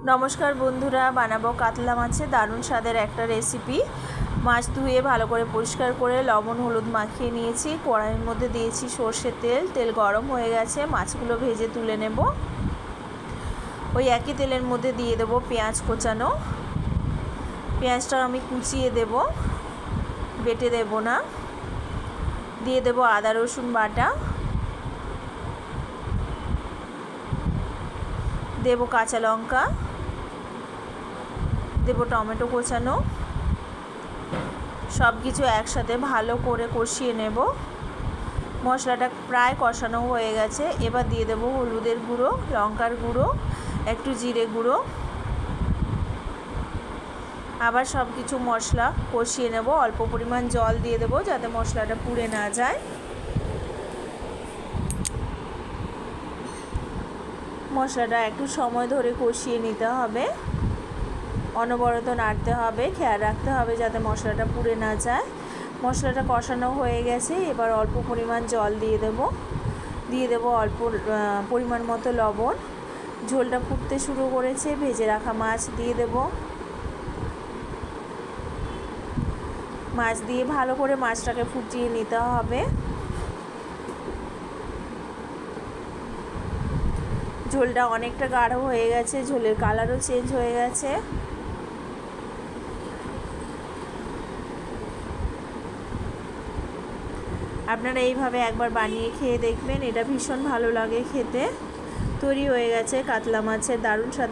नमस्कार बंधुरा बानाबो कातला माछेर दारुण स्वादेर एकटा रेसिपि। माछ धुए भालो करे परिष्कार करे लवण हलुद माखिए निएछि। कड़ाइर मध्य दिएछि सर्षेर तेल। तेल गरम हये गेछे, माछगुलो भेजे तुले नेब। ओई एकई तेलेर मध्य दिए देब पेঁয়াজ कोचानो। पेঁয়াজটা आमि कुचिए देब, बेटे देब ना। दिए देब आदा रसुन बाटा, देब काँचा लंका, देब टमेटो कोचानो। सबकिछु एकसाथे भालो करे कषिए नेब। मशलाटा प्राय कषानो हये गेछे। एबार दिए देब हलुदेर गुঁড়ो, लंकार गुঁড়ो, एकटू जिरे गुঁড়ो। आबार सबकिछु मशला कषिए नेब। अल्प परिमाण जल दिए देब जाते मशलाटा पुड़े ना जाय। मशलाटा एकटू समय धरे कषिए निते हबे। अनबरत नाड़ते हबे, खेयाल राखते हबे जाते मशलाटा पुड़े ना जाए। मशलाटा कषानो हये गेछे। एबार अल्प परिमाण जल दिए देब। दिए देब अल्प परिमाण मतो लवण। झोलटा फुटते शुरू करेছে। भेजे राखा माछ दिए देब। माछ दिए भालो करे माछटाके फुटिয়ে নিতে হবে। झोलटा अनेकटा गाढ़ो হয়ে গেছে। झोलेर কালারও চেঞ্জ হয়ে গেছে। আপনারা এইভাবে একবার বানিয়ে খেয়ে দেখবেন, এটা ভীষণ ভালো লাগে খেতে। তৈরি হয়ে গেছে কাতলা মাছের দারুণ স্বাদের